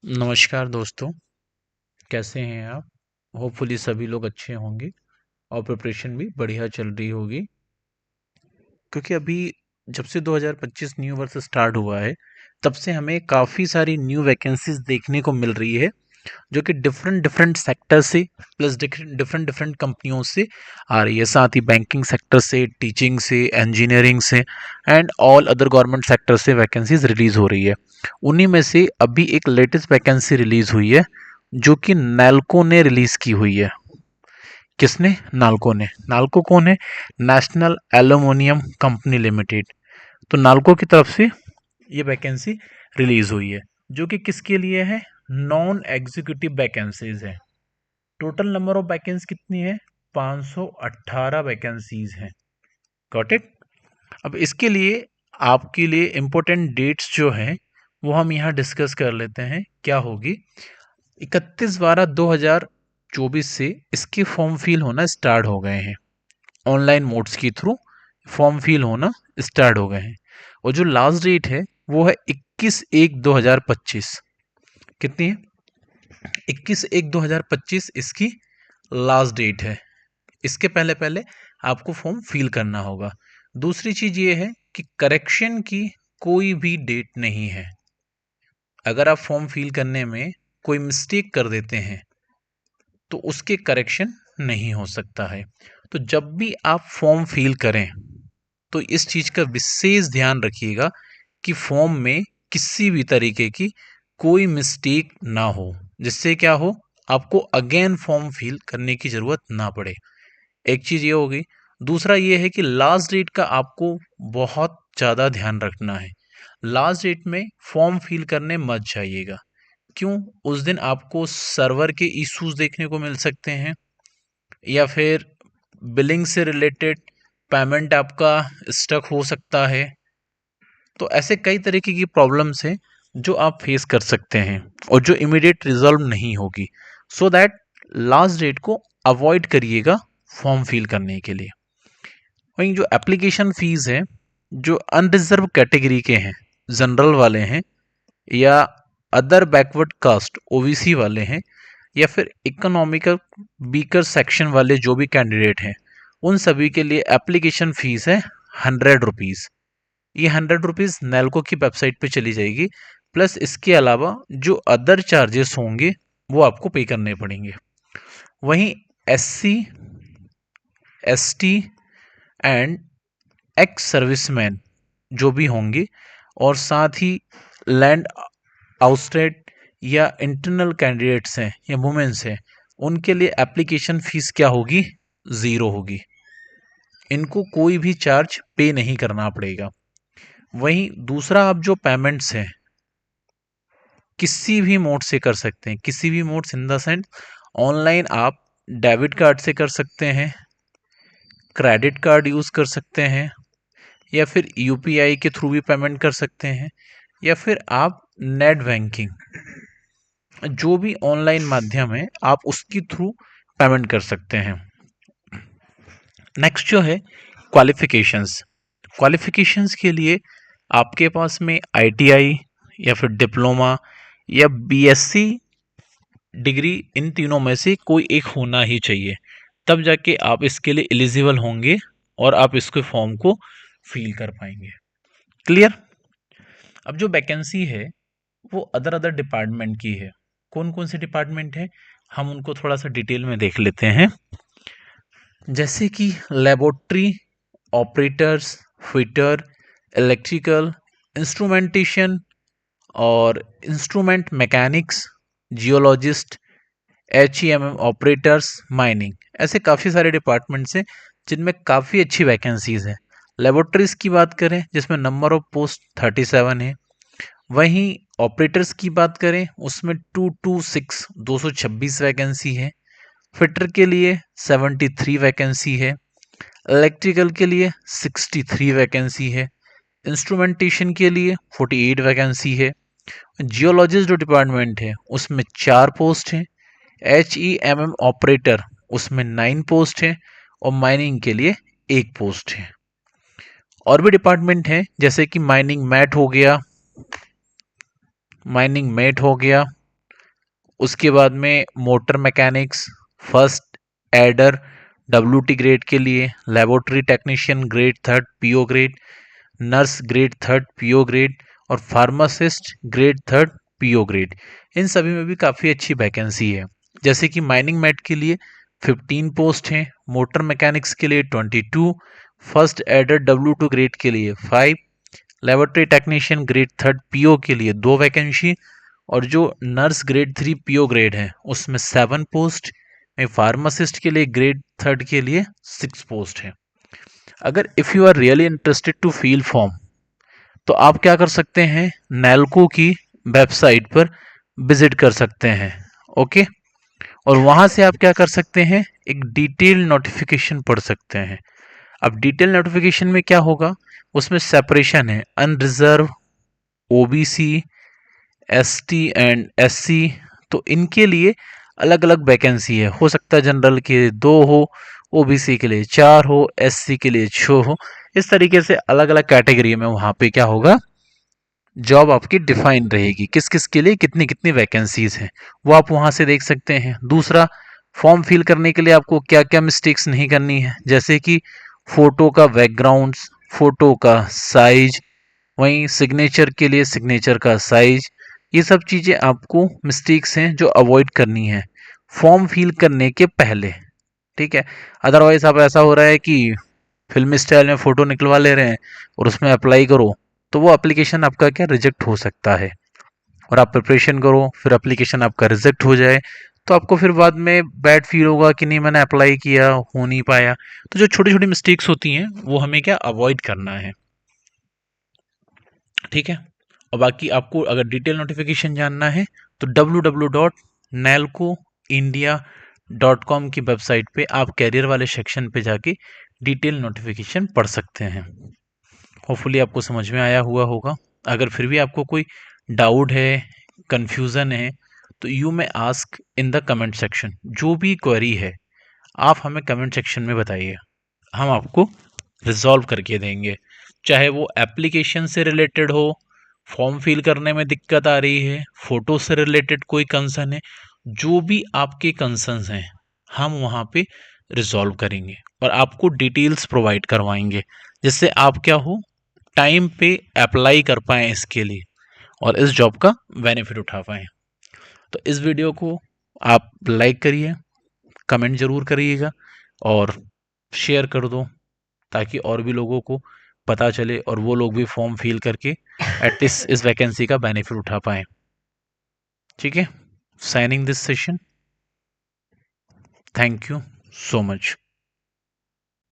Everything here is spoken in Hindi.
नमस्कार दोस्तों, कैसे हैं आप? होपफुली सभी लोग अच्छे होंगे और प्रिपरेशन भी बढ़िया चल रही होगी। क्योंकि अभी जब से 2025 न्यू वर्ष स्टार्ट हुआ है, तब से हमें काफ़ी सारी न्यू वैकेंसीज देखने को मिल रही है, जो कि डिफरेंट डिफरेंट सेक्टर से प्लस डिफरेंट डिफरेंट कंपनियों से आ रही है। साथ ही बैंकिंग सेक्टर से, टीचिंग से, इंजीनियरिंग से and all other government sector से वैकेंसीज रिलीज हो रही है। उन्हीं में से अभी एक लेटेस्ट वैकेंसी रिलीज हुई है, जो कि नैल्को ने रिलीज की हुई है। किसने? नाल्को ने। नाल्को कौन है? National aluminium company limited. तो नाल्को की तरफ से ये वैकेंसी रिलीज हुई है, जो कि किसके लिए है? नॉन एग्जीक्यूटिव वैकेंसीज है। टोटल नंबर ऑफ वैकेंसी कितनी है? 518 वैकेंसीज हैं। Got it? अब इसके लिए आपके लिए इम्पोर्टेंट डेट्स जो हैं वो हम यहाँ डिस्कस कर लेते हैं। क्या होगी? 31/12/2024 से इसके फॉर्म फिल होना स्टार्ट हो गए हैं। ऑनलाइन मोड्स के थ्रू फॉर्म फिल होना स्टार्ट हो गए हैं। और जो लास्ट डेट है वो है 21/1/2025। कितनी है? 21/1/2025 इसकी लास्ट डेट है। इसके पहले पहले आपको फॉर्म फिल करना होगा। दूसरी चीज ये है कि करेक्शन की कोई भी डेट नहीं है। अगर आप फॉर्म फिल करने में कोई मिस्टेक कर देते हैं तो उसके करेक्शन नहीं हो सकता है। तो जब भी आप फॉर्म फिल करें तो इस चीज का विशेष ध्यान रखिएगा कि फॉर्म में किसी भी तरीके की कोई मिस्टेक ना हो, जिससे क्या हो, आपको अगेन फॉर्म फिल करने की जरूरत ना पड़े। एक चीज ये होगी। दूसरा ये है कि लास्ट डेट का आपको बहुत ज़्यादा ध्यान रखना है। लास्ट डेट में फॉर्म फिल करने मत जाइएगा। क्यों? उस दिन आपको सर्वर के इश्यूज देखने को मिल सकते हैं, या फिर बिलिंग से रिलेटेड पेमेंट आपका स्टक हो सकता है। तो ऐसे कई तरीके की प्रॉब्लम्स हैं जो आप फेस कर सकते हैं और जो इमीडिएट रिजॉल्व नहीं होगी। सो दैट लास्ट डेट को अवॉइड करिएगा फॉर्म फिल करने के लिए। वहीं जो एप्लीकेशन फीस है, जो अनरिजर्व कैटेगरी के हैं, जनरल वाले हैं, या अदर बैकवर्ड कास्ट ओबीसी वाले हैं, या फिर इकोनॉमिकल वीकर सेक्शन वाले जो भी कैंडिडेट हैं, उन सभी के लिए एप्लीकेशन फीस है 100 रुपीज़। ये 100 रुपीज़ नेल्को की वेबसाइट पे चली जाएगी। प्लस इसके अलावा जो अदर चार्जेस होंगे वो आपको पे करने पड़ेंगे। वहीं SC, ST and ex serviceman जो भी होंगे, और साथ ही लैंड आउटस्टेड या इंटरनल कैंडिडेट्स हैं या वुमेन्स हैं, उनके लिए एप्लीकेशन फीस क्या होगी? ज़ीरो होगी। इनको कोई भी चार्ज पे नहीं करना पड़ेगा। वहीं दूसरा, आप जो पेमेंट्स हैं किसी भी मोड से कर सकते हैं। किसी भी mode in the sense, online आप डेबिट कार्ड से कर सकते हैं, क्रेडिट कार्ड यूज़ कर सकते हैं, या फिर यूपीआई के थ्रू भी पेमेंट कर सकते हैं, या फिर आप नेट बैंकिंग, जो भी ऑनलाइन माध्यम है आप उसके थ्रू पेमेंट कर सकते हैं। नेक्स्ट जो है क्वालिफिकेशंस। क्वालिफिकेशंस के लिए आपके पास में आईटीआई या फिर डिप्लोमा या बीएससी डिग्री, इन तीनों में से कोई एक होना ही चाहिए। तब जाके आप इसके लिए एलिजिबल होंगे और आप इसके फॉर्म को फिल कर पाएंगे। क्लियर? अब जो वैकेंसी है वो अदर अदर डिपार्टमेंट की है। कौन कौन से डिपार्टमेंट है, हम उनको थोड़ा सा डिटेल में देख लेते हैं। जैसे कि laboratory operators, fitter, electrical, instrumentation और instrument mechanics, geologist, HEMM operators, mining, ऐसे काफ़ी सारे डिपार्टमेंट्स हैं जिनमें काफ़ी अच्छी वैकेंसीज हैं। लेबोरेटरीज की बात करें जिसमें नंबर ऑफ पोस्ट 37 है। वहीं ऑपरेटर्स की बात करें उसमें 226 226 वैकेंसी है। फिटर के लिए 73 वैकेंसी है। इलेक्ट्रिकल के लिए 63 वैकेंसी है। इंस्ट्रूमेंटेशन के लिए 48 वैकेंसी है। जियोलॉजिस्ट जो डिपार्टमेंट है उसमें 4 पोस्ट हैं। HEMM ऑपरेटर उसमें 9 पोस्ट हैं। और माइनिंग के लिए 1 पोस्ट है। और भी डिपार्टमेंट हैं जैसे कि माइनिंग मैट हो गया, उसके बाद में motor mechanics, first adder WT grade के लिए, laboratory technician grade 3 PO grade, nurse grade 3 PO grade और फार्मासिस्ट ग्रेड 3 PO ग्रेड। इन सभी में भी काफ़ी अच्छी वैकेंसी है। जैसे कि माइनिंग मेट के लिए 15 पोस्ट हैं, मोटर मैकेनिक्स के लिए 22, फर्स्ट एडर W2 ग्रेड के लिए 5, लेबोरेटरी टेक्नीशियन ग्रेड 3 PO के लिए 2 वैकेंसी और जो नर्स ग्रेड 3 PO ग्रेड है उसमें 7 पोस्ट में, फार्मासिस्ट के लिए ग्रेड 3 के लिए 6 पोस्ट है। अगर if you are really interested to fill form तो आप क्या कर सकते हैं, नैल्को की वेबसाइट पर विजिट कर सकते हैं। ओके, और वहां से आप क्या कर सकते हैं, एक डिटेल नोटिफिकेशन पढ़ सकते हैं। अब डिटेल नोटिफिकेशन में क्या होगा, उसमें सेपरेशन है, unreserved, OBC, ST and SC. तो इनके लिए अलग अलग वैकेंसी है, हो सकता है जनरल के 2 हो, ओबीसी के लिए 4 हो, एससी के लिए 6 हो। इस तरीके से अलग अलग कैटेगरी में वहां पे क्या होगा, जॉब आपकी डिफाइन रहेगी, किस किस के लिए कितनी कितनी वैकेंसीज हैं वो आप वहां से देख सकते हैं। दूसरा, फॉर्म फिल करने के लिए आपको क्या क्या मिस्टेक्स नहीं करनी है, जैसे कि फोटो का बैकग्राउंड, फोटो का साइज, वहीं सिग्नेचर के लिए सिग्नेचर का साइज, ये सब चीज़ें आपको मिस्टेक्स हैं जो अवॉइड करनी है फॉर्म फिल करने के पहले। ठीक है, अदरवाइज आप ऐसा हो रहा है कि फिल्मी स्टाइल में फ़ोटो निकलवा ले रहे हैं और उसमें अप्लाई करो तो वो एप्लीकेशन आपका क्या रिजेक्ट हो सकता है। और आप प्रिपरेशन करो फिर एप्लीकेशन आपका रिजेक्ट हो जाए तो आपको फिर बाद में बैड फील होगा कि नहीं मैंने अप्लाई किया, हो नहीं पाया। तो जो छोटी छोटी मिस्टेक्स होती हैं वो हमें क्या अवॉइड करना है। ठीक है, और बाकी आपको अगर डिटेल नोटिफिकेशन जानना है तो www.nalcoindia.com की वेबसाइट पे आप कैरियर वाले सेक्शन पे जाके डिटेल नोटिफिकेशन पढ़ सकते हैं। होपफुली आपको समझ में आया हुआ होगा। अगर फिर भी आपको कोई डाउट है, कंफ्यूजन है, तो you may ask in the comment section. जो भी क्वेरी है आप हमें कमेंट सेक्शन में बताइए, हम आपको रिजॉल्व करके देंगे। चाहे वो एप्लीकेशन से रिलेटेड हो, फॉर्म फिल करने में दिक्कत आ रही है, फोटो से रिलेटेड कोई कंसर्न है, जो भी आपके कंसर्न्स हैं हम वहाँ पे रिजॉल्व करेंगे और आपको डिटेल्स प्रोवाइड करवाएंगे, जिससे आप क्या हो टाइम पे अप्लाई कर पाएँ इसके लिए और इस जॉब का बेनिफिट उठा पाएँ। तो इस वीडियो को आप लाइक करिए, कमेंट ज़रूर करिएगा और शेयर कर दो ताकि और भी लोगों को पता चले और वो लोग भी फॉर्म फिल करके एटलीस्ट इस वैकेंसी का बेनिफिट उठा पाएँ। ठीक है, signing this session, thank you so much.